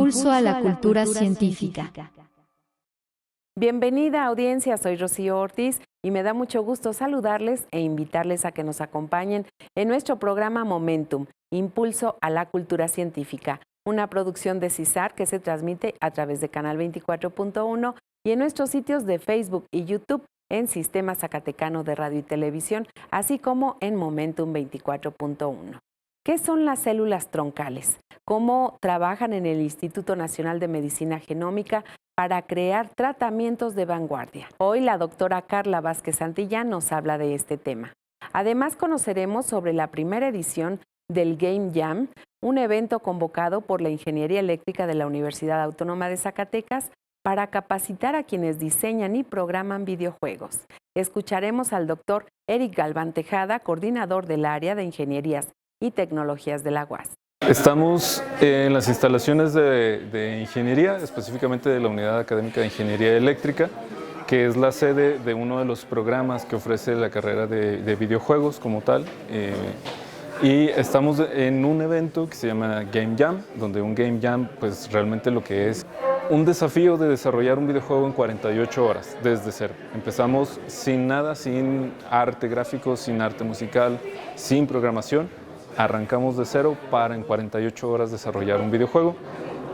Impulso a la cultura científica. Bienvenida audiencia, soy Rocío Ortiz y me da mucho gusto saludarles e invitarles a que nos acompañen en nuestro programa Momentum, Impulso a la cultura científica, una producción de CISAR que se transmite a través de Canal 24.1 y en nuestros sitios de Facebook y YouTube en Sistema Zacatecano de Radio y Televisión, así como en Momentum 24.1. ¿Qué son las células troncales? ¿Cómo trabajan en el Instituto Nacional de Medicina Genómica para crear tratamientos de vanguardia? Hoy la doctora Carla Vázquez Santillán nos habla de este tema. Además conoceremos sobre la primera edición del Game Jam, un evento convocado por la Ingeniería Eléctrica de la Universidad Autónoma de Zacatecas para capacitar a quienes diseñan y programan videojuegos. Escucharemos al doctor Eric Galván Tejada, coordinador del área de Ingenierías y Tecnologías de la UAS. Estamos en las instalaciones de ingeniería, específicamente de la Unidad Académica de Ingeniería Eléctrica, que es la sede de uno de los programas que ofrece la carrera de videojuegos como tal. Y estamos en un evento que se llama Game Jam, donde un Game Jam pues realmente lo que es un desafío de desarrollar un videojuego en 48 horas, desde cero. Empezamos sin nada, sin arte gráfico, sin arte musical, sin programación. Arrancamos de cero para en 48 horas desarrollar un videojuego.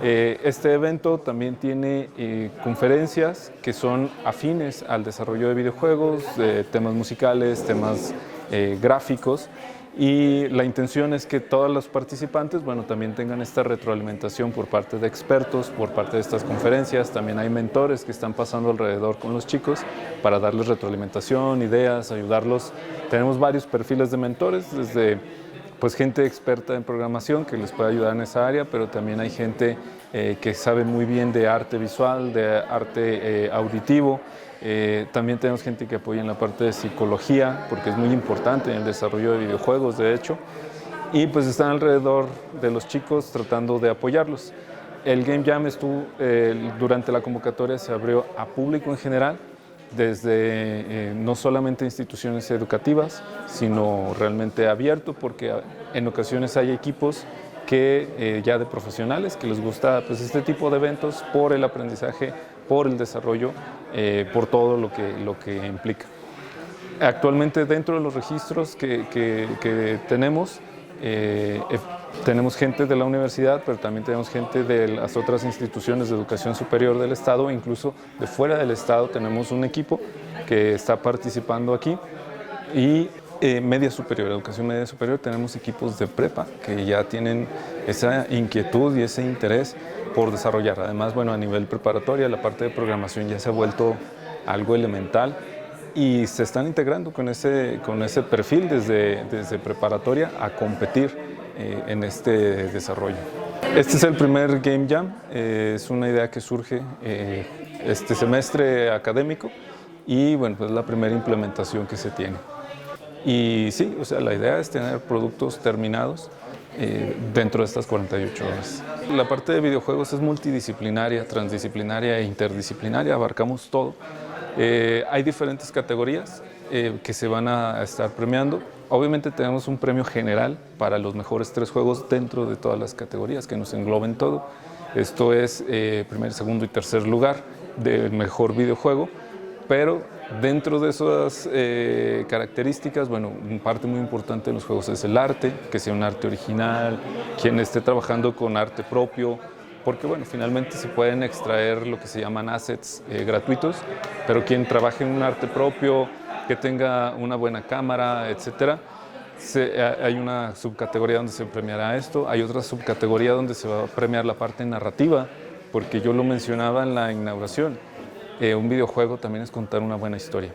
Este evento también tiene conferencias que son afines al desarrollo de videojuegos, temas musicales, temas gráficos, y la intención es que todos los participantes, bueno, también tengan esta retroalimentación por parte de expertos, por parte de estas conferencias. También hay mentores que están pasando alrededor con los chicos para darles retroalimentación, ideas, ayudarlos. Tenemos varios perfiles de mentores, desde pues gente experta en programación que les puede ayudar en esa área, pero también hay gente que sabe muy bien de arte visual, de arte auditivo. También tenemos gente que apoya en la parte de psicología, porque es muy importante en el desarrollo de videojuegos, de hecho. Y pues están alrededor de los chicos tratando de apoyarlos. El Game Jam estuvo, durante la convocatoria se abrió a público en general, desde no solamente instituciones educativas, sino realmente abierto, porque en ocasiones hay equipos que ya de profesionales que les gusta pues, este tipo de eventos por el aprendizaje, por el desarrollo, por todo lo que implica. Actualmente dentro de los registros que tenemos, tenemos gente de la universidad, pero también tenemos gente de las otras instituciones de educación superior del estado, incluso de fuera del estado tenemos un equipo que está participando aquí. Y media superior, educación media superior, tenemos equipos de prepa que ya tienen esa inquietud y ese interés por desarrollar. Además, bueno, a nivel preparatoria, la parte de programación ya se ha vuelto algo elemental y se están integrando con ese perfil desde preparatoria a competir en este desarrollo. Este es el primer Game Jam, es una idea que surge este semestre académico y bueno, pues la primera implementación que se tiene. Y sí, o sea, la idea es tener productos terminados dentro de estas 48 horas. La parte de videojuegos es multidisciplinaria, transdisciplinaria e interdisciplinaria, abarcamos todo. Hay diferentes categorías que se van a estar premiando. Obviamente tenemos un premio general para los mejores 3 juegos dentro de todas las categorías que nos engloben todo. Esto es primer, segundo y tercer lugar del mejor videojuego, pero dentro de esas características, bueno, parte muy importante de los juegos es el arte, que sea un arte original, quien esté trabajando con arte propio, porque bueno, finalmente se pueden extraer lo que se llaman assets gratuitos, pero quien trabaje en un arte propio, que tenga una buena cámara, etcétera, hay una subcategoría donde se premiará esto, hay otra subcategoría donde se va a premiar la parte narrativa, porque yo lo mencionaba en la inauguración, un videojuego también es contar una buena historia.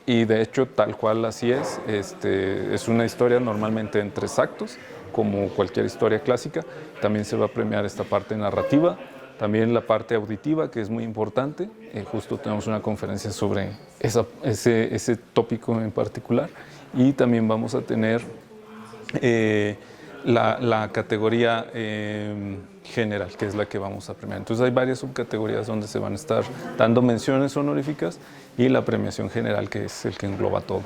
Y de hecho, tal cual así es una historia normalmente en 3 actos, como cualquier historia clásica. También se va a premiar esta parte narrativa, también la parte auditiva, que es muy importante. Justo tenemos una conferencia sobre ese tópico en particular. Y también vamos a tener la categoría general, que es la que vamos a premiar. Entonces hay varias subcategorías donde se van a estar dando menciones honoríficas y la premiación general, que es el que engloba todo.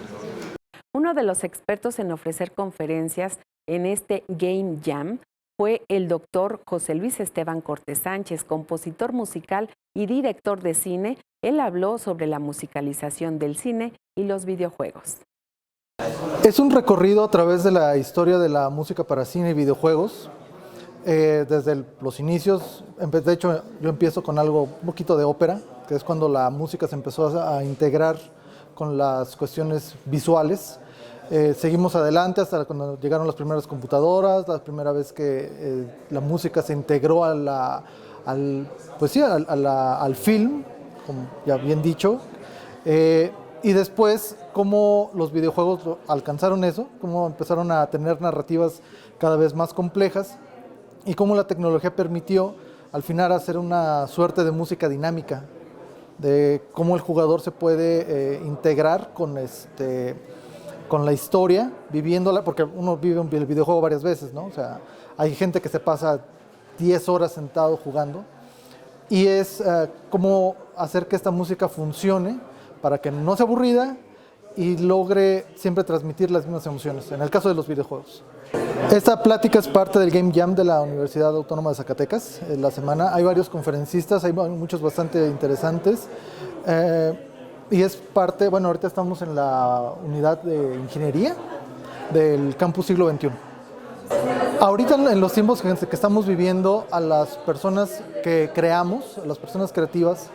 Uno de los expertos en ofrecer conferencias en este Game Jam fue el doctor José Luis Esteban Cortés Sánchez, compositor musical y director de cine. Él habló sobre la musicalización del cine y los videojuegos. Es un recorrido a través de la historia de la música para cine y videojuegos. Desde los inicios, de hecho yo empiezo con algo un poquito de ópera, que es cuando la música se empezó a integrar con las cuestiones visuales. Seguimos adelante hasta cuando llegaron las primeras computadoras, la primera vez que la música se integró al film, como ya bien dicho. Y después, cómo los videojuegos alcanzaron eso, cómo empezaron a tener narrativas cada vez más complejas y cómo la tecnología permitió al final hacer una suerte de música dinámica, de cómo el jugador se puede integrar con la historia, viviéndola, porque uno vive el videojuego varias veces, ¿no? O sea, hay gente que se pasa 10 horas sentado jugando y es cómo hacer que esta música funcione para que no sea aburrida y logre siempre transmitir las mismas emociones, en el caso de los videojuegos. Esta plática es parte del Game Jam de la Universidad Autónoma de Zacatecas. En la semana hay varios conferencistas, hay muchos bastante interesantes. Y es parte, bueno, ahorita estamos en la unidad de ingeniería del campus siglo XXI. Ahorita en los tiempos que estamos viviendo, a las personas que creamos, a las personas creativas,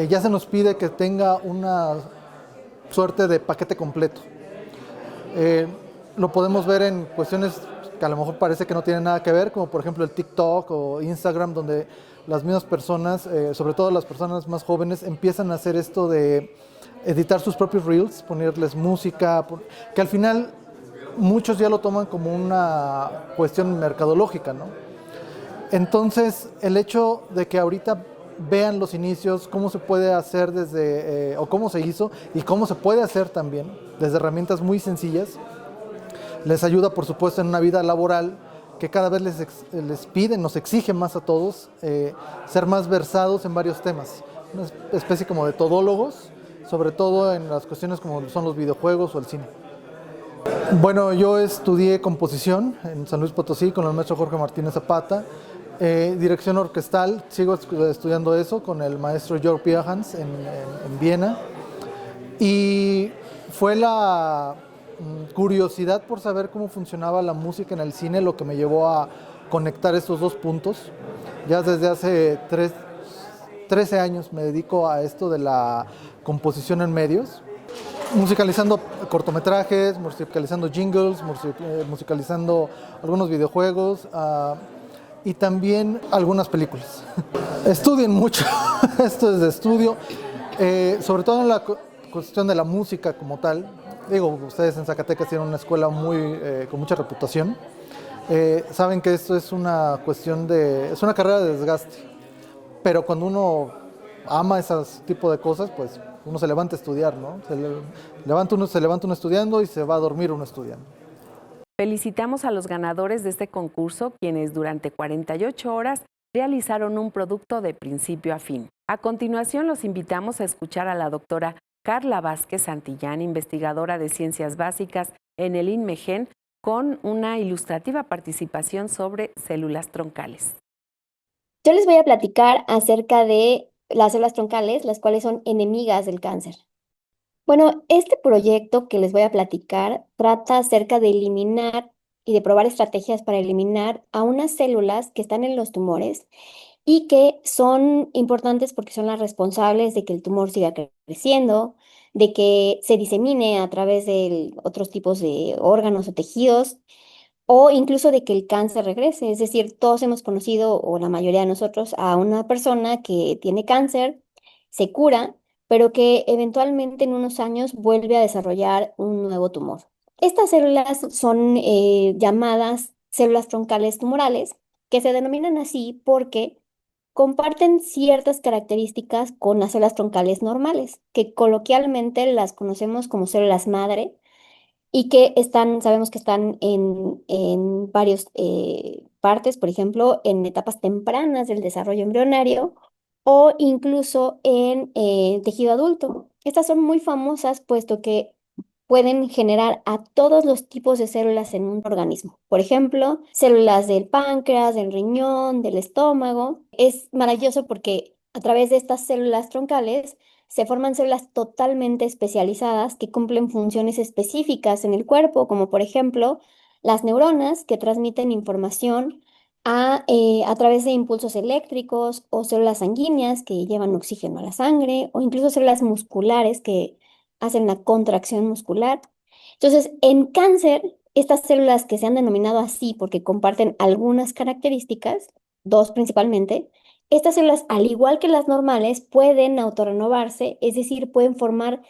ya se nos pide que tenga una suerte de paquete completo. Lo podemos ver en cuestiones que a lo mejor parece que no tienen nada que ver, como por ejemplo el TikTok o Instagram, donde las mismas personas, sobre todo las personas más jóvenes, empiezan a hacer esto de editar sus propios reels, ponerles música, que al final muchos ya lo toman como una cuestión mercadológica, ¿no? Entonces, el hecho de que ahorita vean los inicios, cómo se puede hacer desde, o cómo se hizo y cómo se puede hacer también, desde herramientas muy sencillas, les ayuda, por supuesto, en una vida laboral que cada vez les piden, nos exigen más a todos, ser más versados en varios temas. Una especie como de todólogos, sobre todo en las cuestiones como son los videojuegos o el cine. Bueno, yo estudié composición en San Luis Potosí con el maestro Jorge Martínez Zapata, dirección orquestal, sigo estudiando eso con el maestro Jörg Pierhans en Viena, y fue la curiosidad por saber cómo funcionaba la música en el cine lo que me llevó a conectar estos dos puntos. Ya desde hace 13 años me dedico a esto de la composición en medios, musicalizando cortometrajes, musicalizando jingles, musicalizando algunos videojuegos y también algunas películas. Estudien mucho, esto es de estudio, sobre todo en la cuestión de la música como tal. Digo, ustedes en Zacatecas tienen una escuela con mucha reputación. Saben que esto es una cuestión es una carrera de desgaste, pero cuando uno ama ese tipo de cosas, pues uno se levanta a estudiar, ¿no? Se levanta uno estudiando y se va a dormir uno estudiando. Felicitamos a los ganadores de este concurso, quienes durante 48 horas realizaron un producto de principio a fin. A continuación, los invitamos a escuchar a la doctora Carla Vázquez Santillán, investigadora de Ciencias Básicas en el INMEGEN, con una ilustrativa participación sobre células troncales. Yo les voy a platicar acerca de las células troncales, las cuales son enemigas del cáncer. Bueno, este proyecto que les voy a platicar trata acerca de eliminar y de probar estrategias para eliminar a unas células que están en los tumores y que son importantes porque son las responsables de que el tumor siga creciendo, de que se disemine a través de otros tipos de órganos o tejidos, o incluso de que el cáncer regrese. Es decir, todos hemos conocido, o la mayoría de nosotros, a una persona que tiene cáncer, se cura, pero que eventualmente en unos años vuelve a desarrollar un nuevo tumor. Estas células son llamadas células troncales tumorales, que se denominan así porque comparten ciertas características con las células troncales normales, que coloquialmente las conocemos como células madre, y que sabemos que están en varias partes, por ejemplo, en etapas tempranas del desarrollo embrionario o incluso en tejido adulto. Estas son muy famosas puesto que pueden generar a todos los tipos de células en un organismo. Por ejemplo, células del páncreas, del riñón, del estómago. Es maravilloso porque a través de estas células troncales se forman células totalmente especializadas que cumplen funciones específicas en el cuerpo, como por ejemplo las neuronas que transmiten información a través de impulsos eléctricos o células sanguíneas que llevan oxígeno a la sangre o incluso células musculares que hacen la contracción muscular. Entonces, en cáncer, estas células que se han denominado así porque comparten algunas características, dos principalmente, estas células, al igual que las normales, pueden autorrenovarse, es decir, pueden formar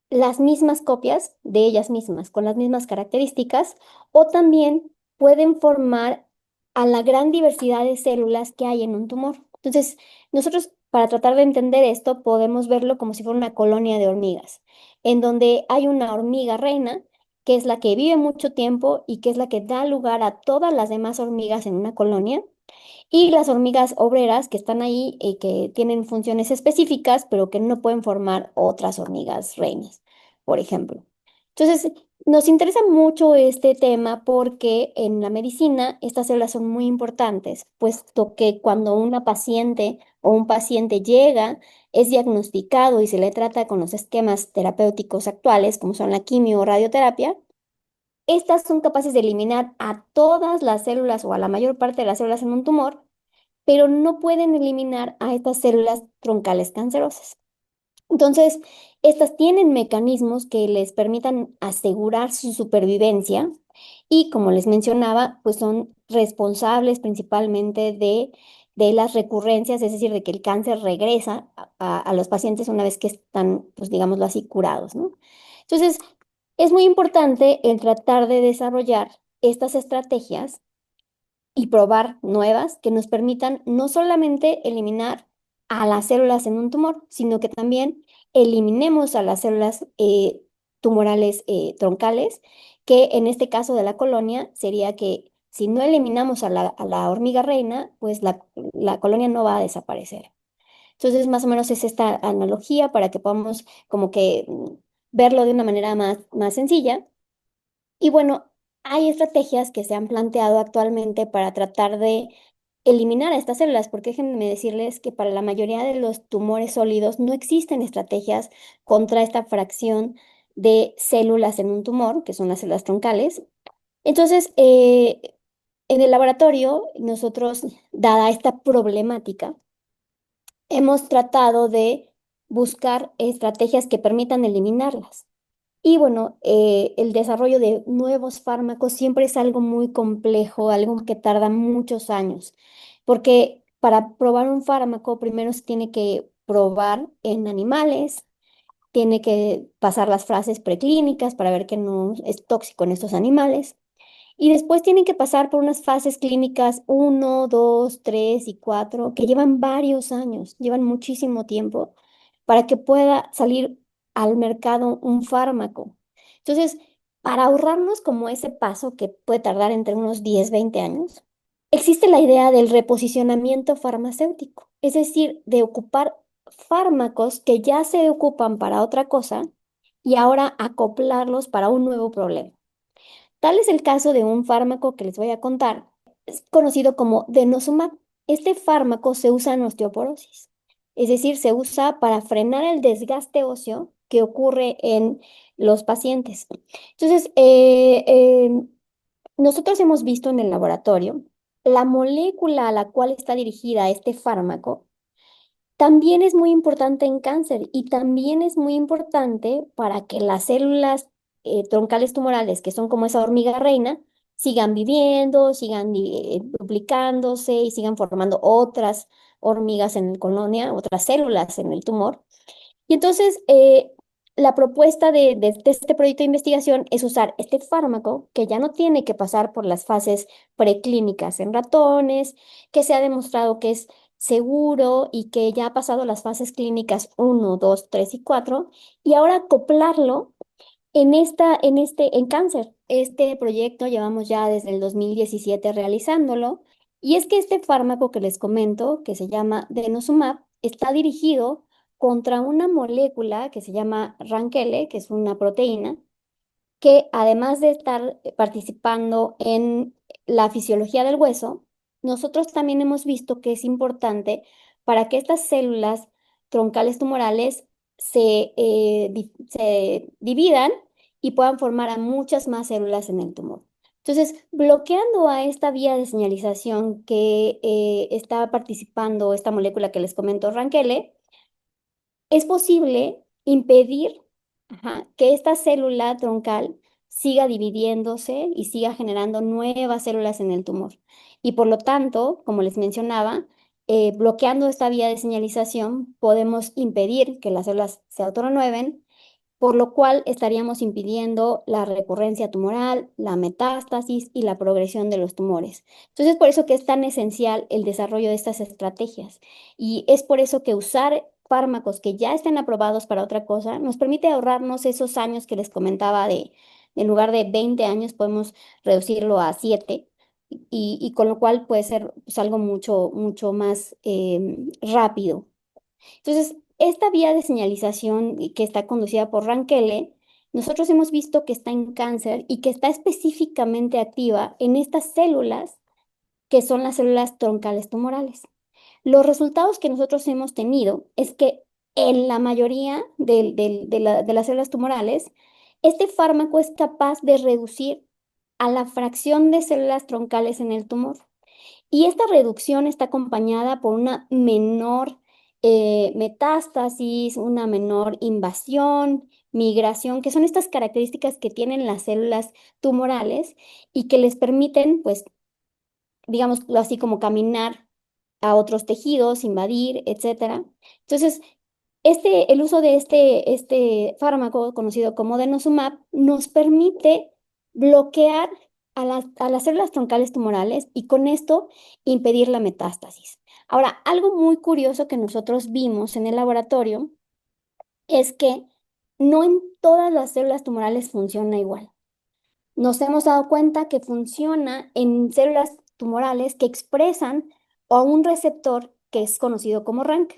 las mismas copias de ellas mismas, con las mismas características, o también pueden formar a la gran diversidad de células que hay en un tumor. Entonces, nosotros, para tratar de entender esto, podemos verlo como si fuera una colonia de hormigas, en donde hay una hormiga reina, que es la que vive mucho tiempo y que es la que da lugar a todas las demás hormigas en una colonia, y las hormigas obreras que están ahí y que tienen funciones específicas, pero que no pueden formar otras hormigas reinas, por ejemplo. Entonces, nos interesa mucho este tema porque en la medicina estas células son muy importantes, puesto que cuando una paciente o un paciente llega, es diagnosticado y se le trata con los esquemas terapéuticos actuales, como son la quimio o radioterapia, estas son capaces de eliminar a todas las células o a la mayor parte de las células en un tumor, pero no pueden eliminar a estas células troncales cancerosas. Entonces, estas tienen mecanismos que les permitan asegurar su supervivencia y, como les mencionaba, pues son responsables principalmente de las recurrencias, es decir, de que el cáncer regresa a los pacientes una vez que están, pues digámoslo así, curados, ¿no? Entonces, es muy importante el tratar de desarrollar estas estrategias y probar nuevas que nos permitan no solamente eliminar a las células en un tumor, sino que también eliminemos a las células tumorales troncales, que en este caso de la colonia sería que si no eliminamos a la hormiga reina, pues la colonia no va a desaparecer. Entonces, más o menos es esta analogía para que podamos como que verlo de una manera más sencilla. Y bueno, hay estrategias que se han planteado actualmente para tratar de eliminar a estas células, porque déjenme decirles que para la mayoría de los tumores sólidos no existen estrategias contra esta fracción de células en un tumor, que son las células troncales. Entonces, en el laboratorio, nosotros, dada esta problemática, hemos tratado de buscar estrategias que permitan eliminarlas. Y bueno, el desarrollo de nuevos fármacos siempre es algo muy complejo, algo que tarda muchos años, porque para probar un fármaco primero se tiene que probar en animales, tiene que pasar las fases preclínicas para ver que no es tóxico en estos animales, y después tienen que pasar por unas fases clínicas uno, 2, 3 y 4 que llevan varios años, llevan muchísimo tiempo para que pueda salir al mercado un fármaco. Entonces, para ahorrarnos como ese paso que puede tardar entre unos 10, 20 años, existe la idea del reposicionamiento farmacéutico, es decir, de ocupar fármacos que ya se ocupan para otra cosa y ahora acoplarlos para un nuevo problema. Tal es el caso de un fármaco que les voy a contar, es conocido como denosumab. Este fármaco se usa en osteoporosis, es decir, se usa para frenar el desgaste óseo que ocurre en los pacientes. Entonces, nosotros hemos visto en el laboratorio la molécula a la cual está dirigida este fármaco también es muy importante en cáncer y también es muy importante para que las células troncales tumorales, que son como esa hormiga reina, sigan viviendo, sigan duplicándose y sigan formando otras hormigas en la colonia, otras células en el tumor. Y entonces, la propuesta de este proyecto de investigación es usar este fármaco que ya no tiene que pasar por las fases preclínicas en ratones, que se ha demostrado que es seguro y que ya ha pasado las fases clínicas uno, 2, 3 y 4, y ahora acoplarlo en cáncer. Este proyecto llevamos ya desde el 2017 realizándolo, y es que este fármaco que les comento, que se llama denosumab, está dirigido contra una molécula que se llama RANKL, que es una proteína, que además de estar participando en la fisiología del hueso, nosotros también hemos visto que es importante para que estas células troncales tumorales se dividan y puedan formar a muchas más células en el tumor. Entonces, bloqueando a esta vía de señalización que está participando esta molécula que les comento, Rankele, es posible impedir que esta célula troncal siga dividiéndose y siga generando nuevas células en el tumor. Y por lo tanto, como les mencionaba, bloqueando esta vía de señalización, podemos impedir que las células se autorrenueven, por lo cual estaríamos impidiendo la recurrencia tumoral, la metástasis y la progresión de los tumores. Entonces, es por eso que es tan esencial el desarrollo de estas estrategias. Y es por eso que usar fármacos que ya estén aprobados para otra cosa nos permite ahorrarnos esos años que les comentaba en lugar de 20 años, podemos reducirlo a 7. Y con lo cual puede ser pues, algo mucho más rápido. Entonces, esta vía de señalización que está conducida por Rankele, nosotros hemos visto que está en cáncer y que está específicamente activa en estas células que son las células troncales tumorales. Los resultados que nosotros hemos tenido es que en la mayoría de las células tumorales, este fármaco es capaz de reducir a la fracción de células troncales en el tumor. Y esta reducción está acompañada por una menor metástasis, una menor invasión, migración, que son estas características que tienen las células tumorales y que les permiten, pues, digámoslo así, como caminar a otros tejidos, invadir, etcétera. Entonces, el uso de este fármaco conocido como denosumab nos permite bloquear a las células troncales tumorales y con esto impedir la metástasis. Ahora, algo muy curioso que nosotros vimos en el laboratorio es que no en todas las células tumorales funciona igual. Nos hemos dado cuenta que funciona en células tumorales que expresan a un receptor que es conocido como RANK,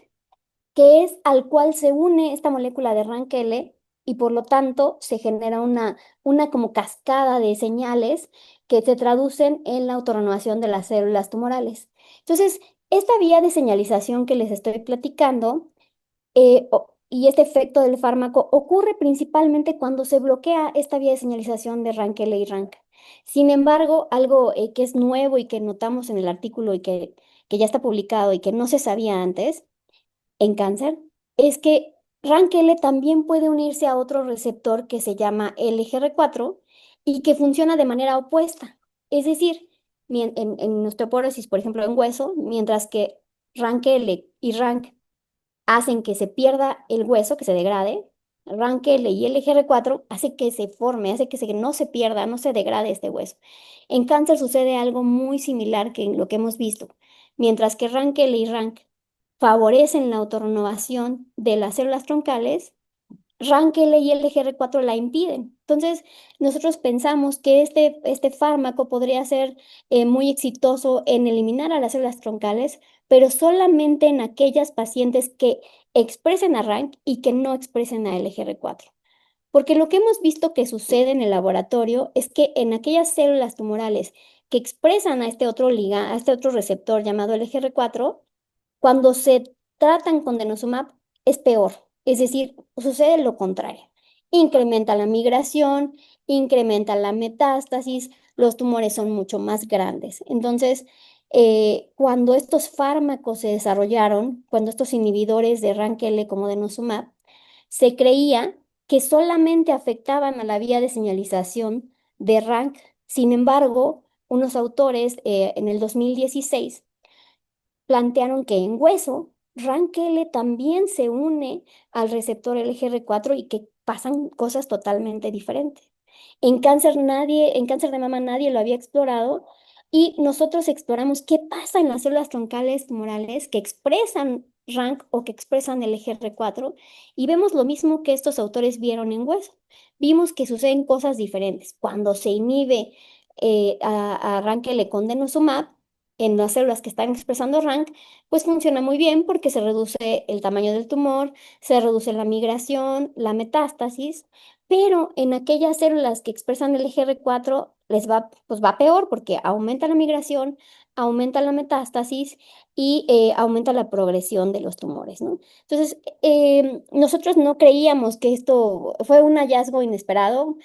que es al cual se une esta molécula de RANKL y por lo tanto se genera una como cascada de señales que se traducen en la autorrenovación de las células tumorales. Entonces, esta vía de señalización que les estoy platicando y este efecto del fármaco ocurre principalmente cuando se bloquea esta vía de señalización de RANKL y RANK. Sin embargo, algo que es nuevo y que notamos en el artículo y que ya está publicado y que no se sabía antes, en cáncer es que RANKL también puede unirse a otro receptor que se llama LGR4 y que funciona de manera opuesta. Es decir, en osteoporosis, por ejemplo, en hueso, mientras que RANKL y RANK hacen que se pierda el hueso, que se degrade, RANKL y LGR4 hace que se forme, hace que no se pierda, no se degrade este hueso. En cáncer sucede algo muy similar que en lo que hemos visto. Mientras que RANKL y RANK favorecen la autorrenovación de las células troncales, RANKL y LGR4 la impiden. Entonces, nosotros pensamos que este fármaco podría ser muy exitoso en eliminar a las células troncales, pero solamente en aquellas pacientes que expresen a RANK y que no expresen a LGR4. Porque lo que hemos visto que sucede en el laboratorio es que en aquellas células tumorales que expresan a este otro a este otro receptor llamado LGR4, cuando se tratan con denosumab es peor, es decir, sucede lo contrario. Incrementa la migración, incrementa la metástasis, los tumores son mucho más grandes. Entonces, cuando estos fármacos se desarrollaron, cuando estos inhibidores de RANKL como denosumab, se creía que solamente afectaban a la vía de señalización de RANK. Sin embargo, unos autores en el 2016 plantearon que en hueso, RANKL también se une al receptor LGR4 y que pasan cosas totalmente diferentes. En cáncer de mama nadie lo había explorado y nosotros exploramos qué pasa en las células troncales tumorales que expresan RANK o que expresan LGR4 y vemos lo mismo que estos autores vieron en hueso. Vimos que suceden cosas diferentes. Cuando se inhibe a RANKL con denosumab, en las células que están expresando RANK, pues funciona muy bien porque se reduce el tamaño del tumor, se reduce la migración, la metástasis, pero en aquellas células que expresan el EGR4 les va, pues va peor porque aumenta la migración, aumenta la metástasis y aumenta la progresión de los tumores, ¿no? Entonces, nosotros no creíamos que esto fue un hallazgo inesperado.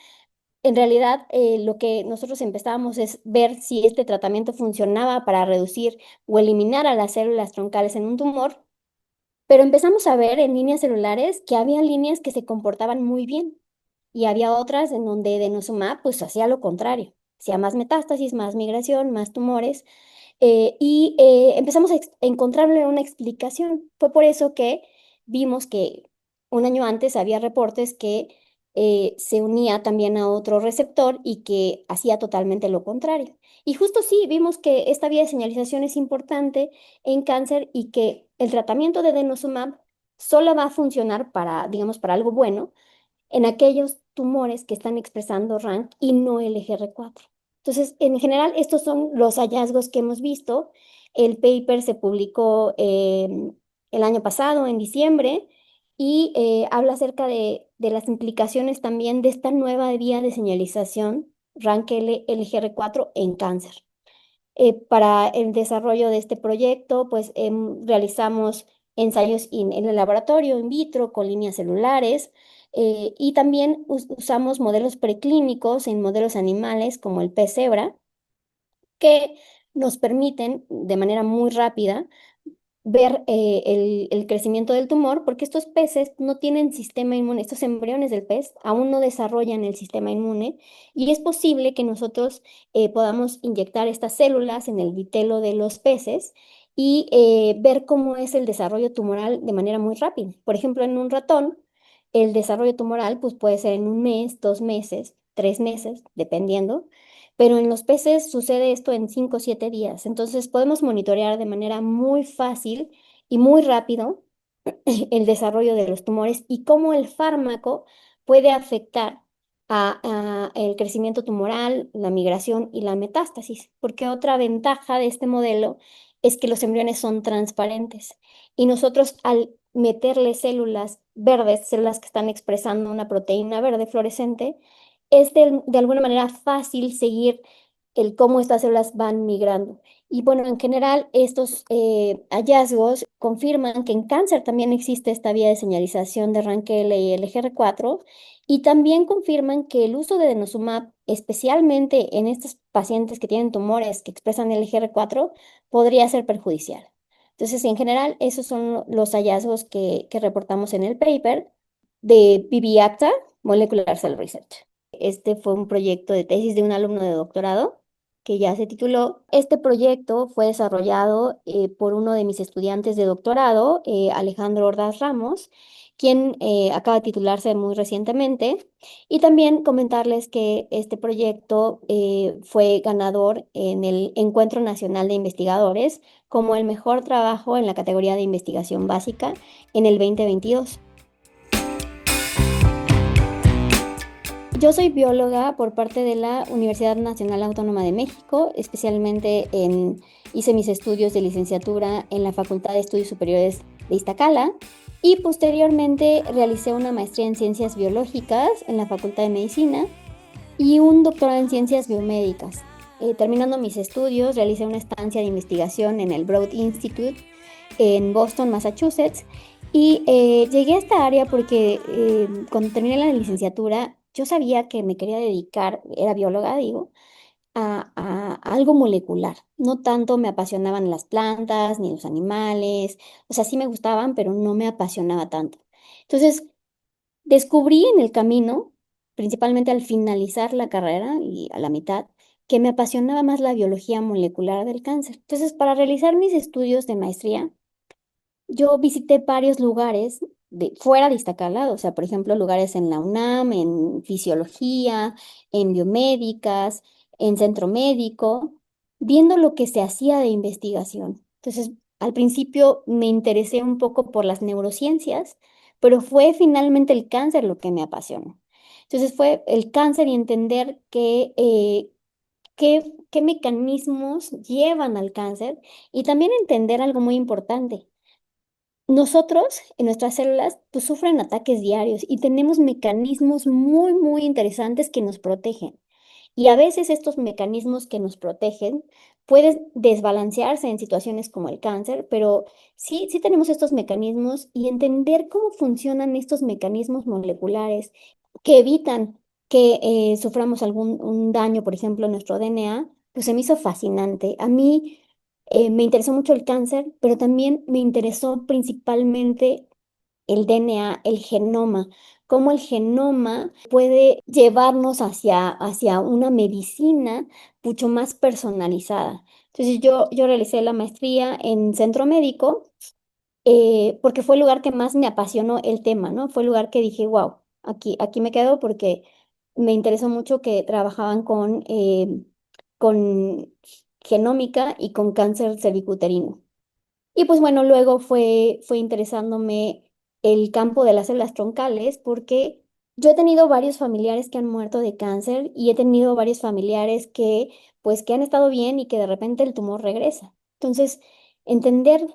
En realidad, lo que nosotros empezábamos es ver si este tratamiento funcionaba para reducir o eliminar a las células troncales en un tumor, pero empezamos a ver en líneas celulares que había líneas que se comportaban muy bien y había otras en donde denosumab pues hacía lo contrario, hacía más metástasis, más migración, más tumores, y empezamos a encontrarle una explicación. Fue por eso que vimos que un año antes había reportes que se unía también a otro receptor y que hacía totalmente lo contrario. Y justo sí, vimos que esta vía de señalización es importante en cáncer y que el tratamiento de denosumab solo va a funcionar para, digamos, para algo bueno en aquellos tumores que están expresando RANK y no el EGR4. Entonces, en general, estos son los hallazgos que hemos visto. El paper se publicó el año pasado, en diciembre, y habla acerca de las implicaciones también de esta nueva vía de señalización RANK-LGR4 en cáncer. Para el desarrollo de este proyecto, pues realizamos ensayos en el laboratorio, in vitro, con líneas celulares, y también usamos modelos preclínicos en modelos animales como el pez cebra, que nos permiten de manera muy rápida ver el crecimiento del tumor, porque estos peces no tienen sistema inmune, estos embriones del pez aún no desarrollan el sistema inmune y es posible que nosotros podamos inyectar estas células en el vitelo de los peces y ver cómo es el desarrollo tumoral de manera muy rápida. Por ejemplo, en un ratón, el desarrollo tumoral pues, puede ser en un mes, 2 meses, 3 meses, dependiendo, pero en los peces sucede esto en 5 o 7 días. Entonces podemos monitorear de manera muy fácil y muy rápido el desarrollo de los tumores y cómo el fármaco puede afectar a el crecimiento tumoral, la migración y la metástasis. Porque otra ventaja de este modelo es que los embriones son transparentes y nosotros al meterle células verdes, células que están expresando una proteína verde fluorescente, es de alguna manera fácil seguir el cómo estas células van migrando. Y bueno, en general, estos hallazgos confirman que en cáncer también existe esta vía de señalización de RANKL y LGR4, y también confirman que el uso de denosumab, especialmente en estos pacientes que tienen tumores que expresan LGR4, podría ser perjudicial. Entonces, en general, esos son los hallazgos que reportamos en el paper de BB-ACTA, Molecular Cell Research. Este fue un proyecto de tesis de un alumno de doctorado que ya se tituló. Este proyecto fue desarrollado por uno de mis estudiantes de doctorado, Alejandro Ordaz Ramos, quien acaba de titularse muy recientemente. Y también comentarles que este proyecto fue ganador en el Encuentro Nacional de Investigadores como el mejor trabajo en la categoría de investigación básica en el 2022. Yo soy bióloga por parte de la Universidad Nacional Autónoma de México, hice mis estudios de licenciatura en la Facultad de Estudios Superiores de Iztacala y posteriormente realicé una maestría en Ciencias Biológicas en la Facultad de Medicina y un doctorado en Ciencias Biomédicas. Terminando mis estudios, realicé una estancia de investigación en el Broad Institute en Boston, Massachusetts, y llegué a esta área porque cuando terminé la licenciatura, yo sabía que me quería dedicar, era bióloga, digo, a algo molecular. No tanto me apasionaban las plantas ni los animales, o sea, sí me gustaban, pero no me apasionaba tanto. Entonces, descubrí en el camino, principalmente al finalizar la carrera y a la mitad, que me apasionaba más la biología molecular del cáncer. Entonces, para realizar mis estudios de maestría, yo visité varios lugares fuera de Iztacala, o sea, por ejemplo, lugares en la UNAM, en fisiología, en biomédicas, en centro médico, viendo lo que se hacía de investigación. Entonces, al principio me interesé un poco por las neurociencias, pero fue finalmente el cáncer lo que me apasionó. Entonces, fue el cáncer y entender que qué mecanismos llevan al cáncer y también entender algo muy importante. Nosotros, en nuestras células, pues sufren ataques diarios y tenemos mecanismos muy, muy interesantes que nos protegen. Y a veces estos mecanismos que nos protegen pueden desbalancearse en situaciones como el cáncer, pero sí tenemos estos mecanismos y entender cómo funcionan estos mecanismos moleculares que evitan que suframos un daño, por ejemplo, en nuestro DNA, pues se me hizo fascinante. A mí me interesó mucho el cáncer, pero también me interesó principalmente el DNA, el genoma, cómo el genoma puede llevarnos hacia una medicina mucho más personalizada. Entonces yo realicé la maestría en centro médico porque fue el lugar que más me apasionó el tema, ¿no? Fue el lugar que dije, wow, aquí me quedo porque me interesó mucho que trabajaban con genómica y con cáncer cervicuterino. Y pues bueno, luego fue interesándome el campo de las células troncales porque yo he tenido varios familiares que han muerto de cáncer y he tenido varios familiares que han estado bien y que de repente el tumor regresa. Entonces, entender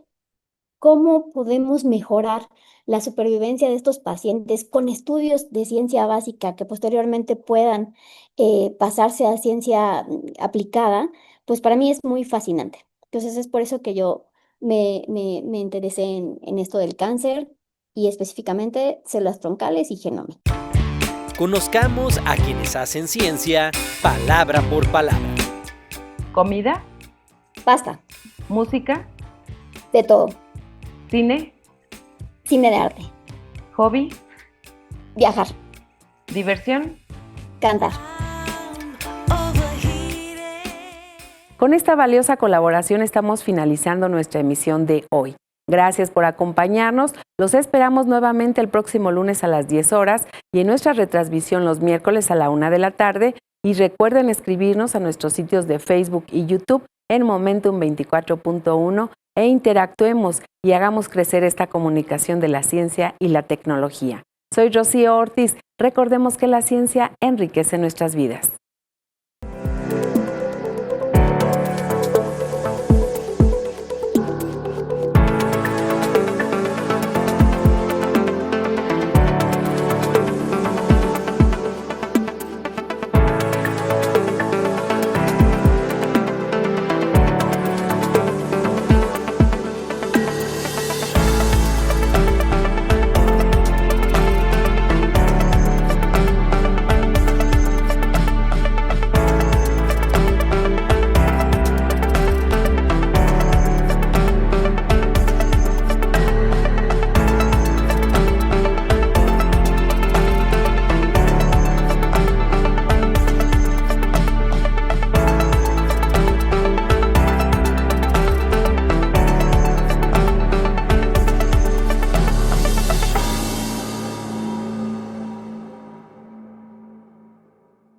cómo podemos mejorar la supervivencia de estos pacientes con estudios de ciencia básica que posteriormente puedan pasarse a ciencia aplicada, pues para mí es muy fascinante. Entonces es por eso que yo me interesé en esto del cáncer y específicamente células troncales y genómica. Conozcamos a quienes hacen ciencia palabra por palabra. ¿Comida? Pasta, ¿Música? de todo. ¿Cine? Cine de arte, ¿Hobby? viajar, ¿Diversión? cantar. Con esta valiosa colaboración estamos finalizando nuestra emisión de hoy. Gracias por acompañarnos. Los esperamos nuevamente el próximo lunes a las 10 horas y en nuestra retransmisión los miércoles a la 1 de la tarde. Y recuerden escribirnos a nuestros sitios de Facebook y YouTube en Momentum 24.1 e interactuemos y hagamos crecer esta comunicación de la ciencia y la tecnología. Soy Rocío Ortiz. Recordemos que la ciencia enriquece nuestras vidas.